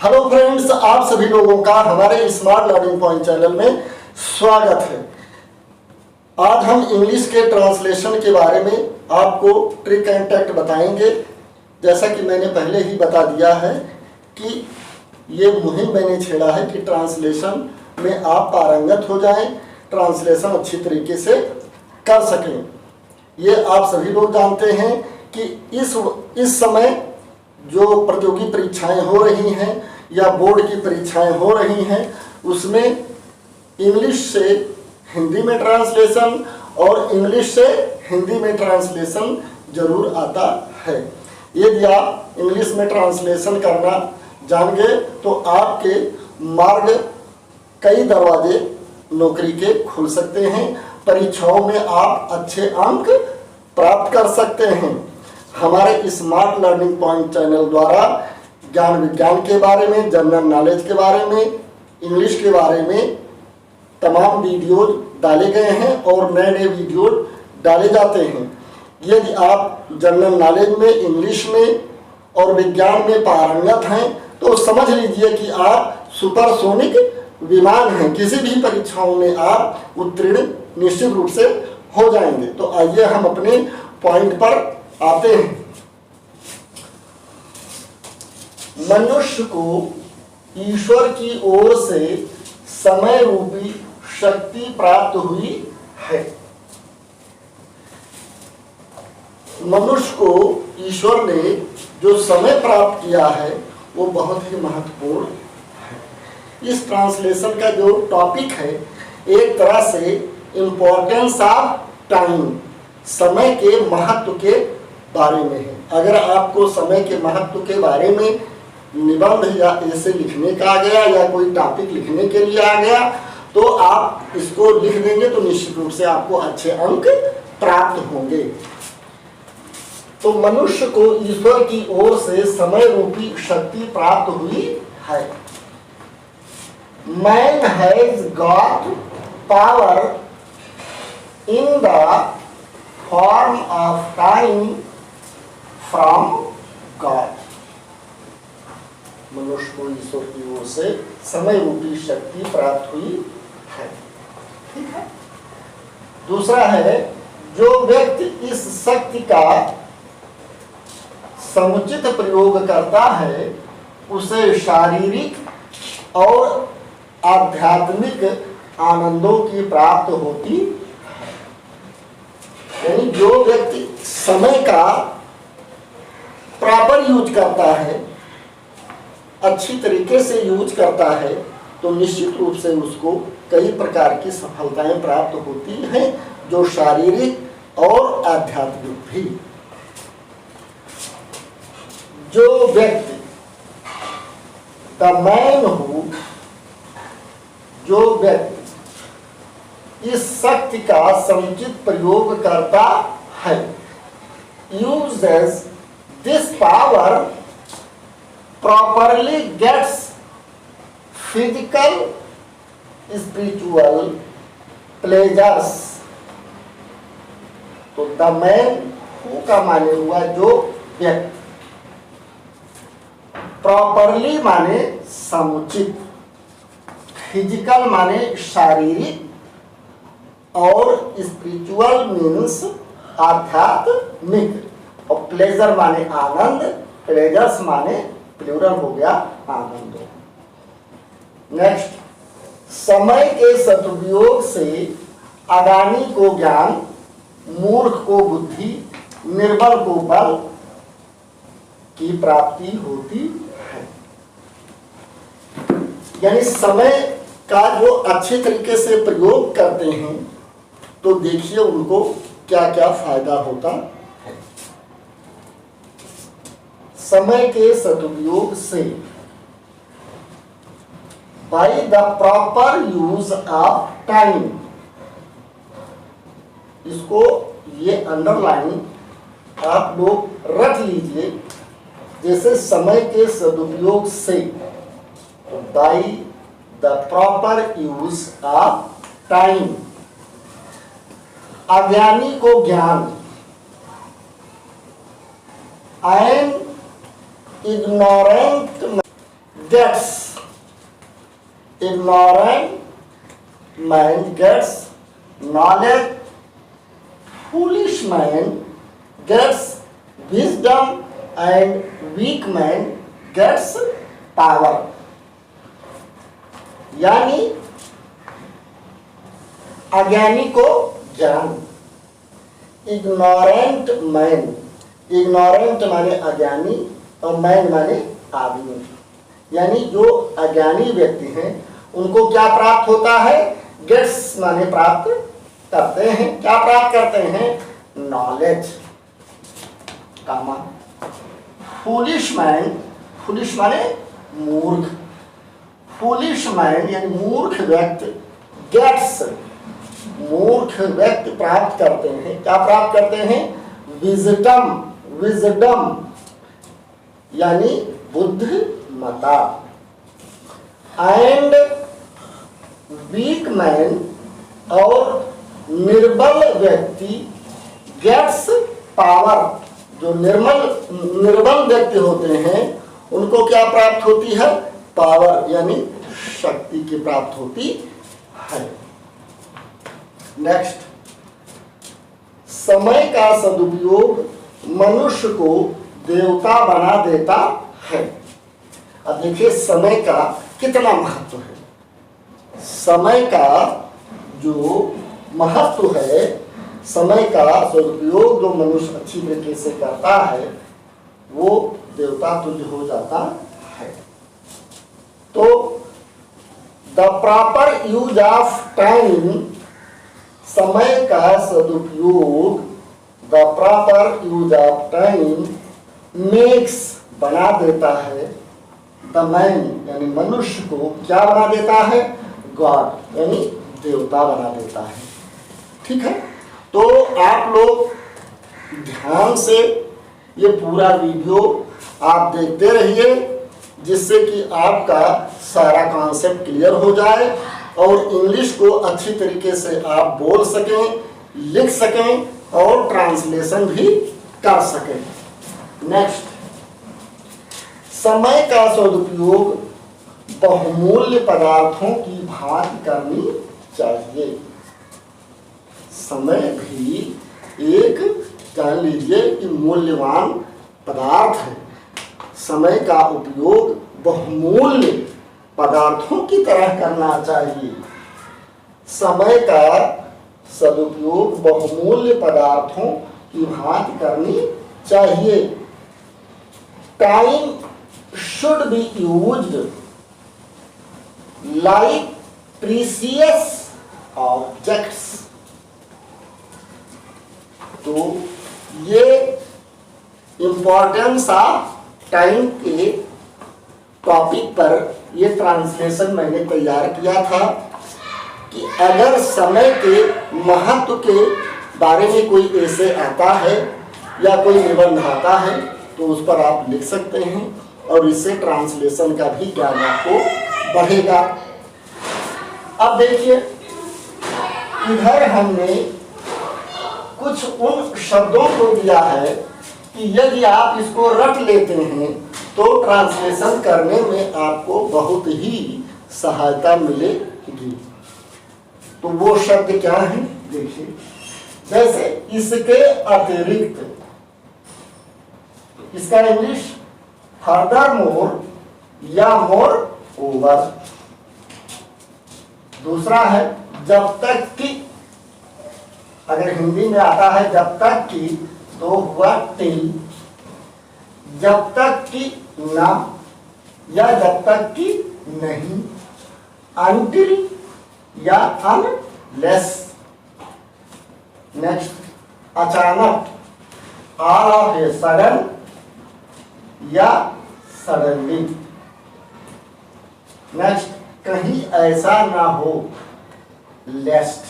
Hello friends, आप सभी लोगों का हमारे स्मार्ट लर्निंग पॉइंट चैनल में स्वागत है। आज हम इंग्लिश के ट्रांसलेशन के बारे में आपको ट्रिक एंड टैक्ट बताएंगे। जैसा कि मैंने पहले ही बता दिया है कि ये मुहिम मैंने छेड़ा है कि ट्रांसलेशन में आप पारंगत हो जाएं, ट्रांसलेशन अच्छी तरीके से कर सकें। ये आप सभी लोग जानते हैं कि इस समय जो प्रतियोगी परीक्षाएं हो रही हैं या बोर्ड की परीक्षाएं हो रही हैं, उसमें इंग्लिश से हिंदी में ट्रांसलेशन और इंग्लिश से हिंदी में ट्रांसलेशन जरूर आता है। यदि आप इंग्लिश में ट्रांसलेशन करना जान गए तो आपके मार्ग कई दरवाजे नौकरी के खुल सकते हैं, परीक्षाओं में आप अच्छे अंक प्राप्त कर सकते हैं। हमारे स्मार्ट लर्निंग पॉइंट चैनल द्वारा ज्ञान विज्ञान के बारे में, जनरल नॉलेज के बारे में, इंग्लिश के बारे में तमाम वीडियोज डाले गए हैं और नए नए वीडियो डाले जाते हैं। यदि आप जनरल नॉलेज में, इंग्लिश में और विज्ञान में पारंगत हैं तो समझ लीजिए कि आप सुपरसोनिक विमान हैं, किसी भी परीक्षाओं में आप उत्तीर्ण निश्चित रूप से हो जाएंगे। तो आइए हम अपने पॉइंट पर आते हैं। मनुष्य को ईश्वर की ओर से समय रूपी शक्ति प्राप्त हुई है। मनुष्य को ईश्वर ने जो समय प्राप्त किया है वो बहुत ही महत्वपूर्ण है। इस ट्रांसलेशन का जो टॉपिक है एक तरह से इम्पोर्टेंस ऑफ टाइम, समय के महत्व के बारे में है। अगर आपको समय के महत्व के बारे में निबंध या ऐसे लिखने का आ गया या कोई टॉपिक लिखने के लिए आ गया तो आप इसको लिख देंगे तो निश्चित रूप से आपको अच्छे अंक प्राप्त होंगे। तो मनुष्य को ईश्वर की ओर से समय रूपी शक्ति प्राप्त हुई है। Man has got power in the form of time from God. मनुष्य को ईश्वर की ओर से समय रूपी शक्ति प्राप्त हुई है। ठीक है। दूसरा है, जो व्यक्ति इस शक्ति का समुचित प्रयोग करता है उसे शारीरिक और आध्यात्मिक आनंदों की प्राप्त होती है। यानी जो व्यक्ति समय का प्रॉपर यूज करता है, अच्छी तरीके से यूज करता है तो निश्चित रूप से उसको कई प्रकार की सफलताएं प्राप्त होती हैं, जो शारीरिक और आध्यात्मिक भी। जो व्यक्ति द मैन हू, जो व्यक्ति इस शक्ति का समुचित प्रयोग करता है, uses this power properly gets physical, spiritual pleasures। तो द मैन हू का माने हुआ जो व्यक्ति, प्रॉपरली माने समुचित, फिजिकल माने शारीरिक और स्पिरिचुअल मीन्स आध्यात्मिक, और प्लेजर माने आनंद, प्लेजर्स माने प्लूरल हो गया आनंद। नेक्स्ट, समय के सदुपयोग से अज्ञानी को ज्ञान, मूर्ख को बुद्धि, निर्बल को बल की प्राप्ति होती है। यानी समय का जो अच्छे तरीके से प्रयोग करते हैं तो देखिए उनको क्या क्या फायदा होता है। समय के सदुपयोग से, by the proper use of time, इसको ये अंडरलाइन आप लोग रख लीजिए। जैसे समय के सदुपयोग से, by the proper use of time, अज्ञानी को ज्ञान, and ignorant gets, ignorant man gets knowledge, foolish man gets wisdom and weak man gets power। यानी अज्ञानी को ज्ञान, इग्नोरेंट मैन, इग्नोरेंट माने अज्ञानी और मैन माने आदमी, यानी जो अज्ञानी व्यक्ति हैं उनको क्या प्राप्त होता है? गेट्स माने प्राप्त करते हैं। क्या प्राप्त करते हैं? नॉलेज, कामा। फूलिश मैन, फूलिश माने मूर्ख, फूलिश मैन यानी मूर्ख व्यक्ति, गेट्स, मूर्ख व्यक्ति प्राप्त करते हैं। क्या प्राप्त करते हैं? विजडम, विजडम यानी बुद्धिमता। एंड वीक मैन और निर्बल व्यक्ति गेट्स पावर, जो निर्बल व्यक्ति होते हैं उनको क्या प्राप्त होती है? पावर यानी शक्ति की प्राप्त होती है। नेक्स्ट, समय का सदुपयोग मनुष्य को देवता बना देता है। अब देखिए समय का कितना महत्व है। समय का जो महत्व है, समय का सदुपयोग जो मनुष्य अच्छी तरीके से करता है वो देवता तुल्य हो जाता है। तो the proper use of time, समय का सदुपयोग, the proper use of time makes बना देता है, द मैन यानी मनुष्य को क्या बना देता है? गॉड यानी देवता बना देता है। ठीक है, तो आप लोग ध्यान से ये पूरा वीडियो आप देखते रहिए जिससे कि आपका सारा कॉन्सेप्ट क्लियर हो जाए और इंग्लिश को अच्छी तरीके से आप बोल सकें, लिख सकें और ट्रांसलेशन भी कर सकें। नेक्स्ट, समय का सदुपयोग बहुमूल्य पदार्थों की भांति करनी चाहिए। समय भी एक जान लीजिए कि मूल्यवान पदार्थ है। समय का उपयोग बहुमूल्य पदार्थों की तरह करना चाहिए। समय का सदुपयोग बहुमूल्य पदार्थों की भांति करनी चाहिए। Time should be used like precious objects. तो ये इंपॉर्टेंस ऑफ टाइम के टॉपिक पर ये ट्रांसलेशन मैंने तैयार किया था कि अगर समय के महत्व के बारे में कोई ऐसे आता है या कोई निबंध आता है तो उस पर आप लिख सकते हैं और इससे ट्रांसलेशन का भी ज्ञान आपको बढ़ेगा। अब देखिए, इधर हमने कुछ उन शब्दों को दिया है कि यदि आप इसको रट लेते हैं तो ट्रांसलेशन करने में आपको बहुत ही सहायता मिलेगी। तो वो शब्द क्या है देखिए, जैसे इसके अतिरिक्त, इसका इंग्लिश फर्दर मोर या मोर ओवर। दूसरा है जब तक कि, अगर हिंदी में आता है जब तक कि तो हुआ टिल, जब तक कि ना या जब तक कि नहीं, अनटिल या अनलेस। नेक्स्ट, अचानक, ऑल ऑफ ए सडन या सडनली। नेक्स्ट, कहीं ऐसा ना हो, लेस्ट।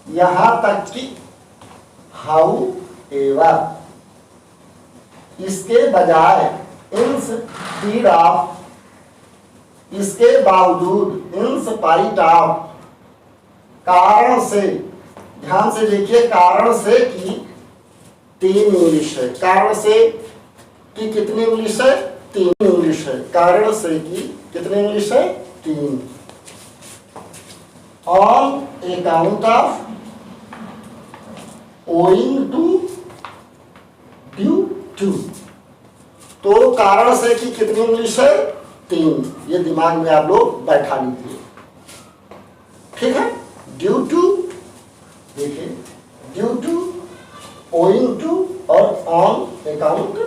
यहां तक कि, हाउ एवर। इसके बजाय, इंस्टीड ऑफ। इसके बावजूद, इन स्पाइट ऑफ। कारण से, ध्यान से देखिए, कारण से की 3 इंग्लिश है। कारण से की कितनी इंग्लिश है? 3 इंग्लिश है, कारण से कि कितने इंग्लिश है? 3। On account of, owing to, due to. तो कारण से कि कितनी इंग्लिश है? 3। ये दिमाग में आप लोग बैठा लीजिए, ठीक है। ड्यू टू, देखिए ड्यू टू, ओइंग टू और ऑन अकाउंट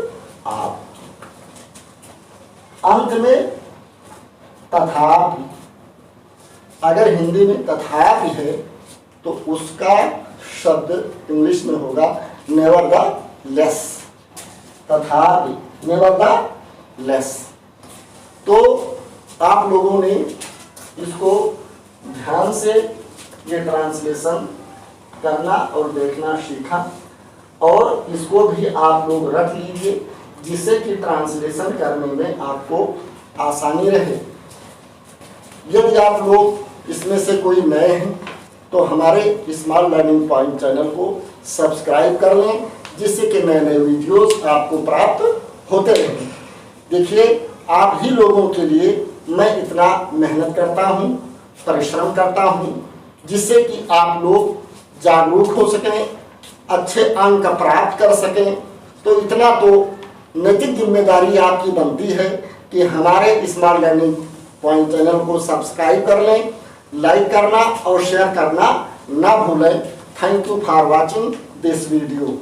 ऑफ। अंत में तथापि, अगर हिंदी में तथापि है तो उसका शब्द इंग्लिश में होगा नेवरदलेस। तथापि, नेवरदलेस। तो आप लोगों ने इसको ध्यान से ये ट्रांसलेशन करना और देखना सीखा, और इसको भी आप लोग रख लीजिए जिससे कि ट्रांसलेशन करने में आपको आसानी रहे। यदि आप लोग इसमें से कोई नए हैं तो हमारे स्मार्ट लर्निंग पॉइंट चैनल को सब्सक्राइब कर लें, जिससे कि नए नए वीडियोस आपको प्राप्त होते रहें। देखिए, आप ही लोगों के लिए मैं इतना मेहनत करता हूँ, परिश्रम करता हूँ, जिससे कि आप लोग जागरूक हो सकें, अच्छे अंक प्राप्त कर सकें। तो इतना तो नैतिक जिम्मेदारी आपकी बनती है कि हमारे स्मार्ट लर्निंग पॉइंट चैनल को सब्सक्राइब कर लें, लाइक करना और शेयर करना ना भूलें। Thank you for watching this video.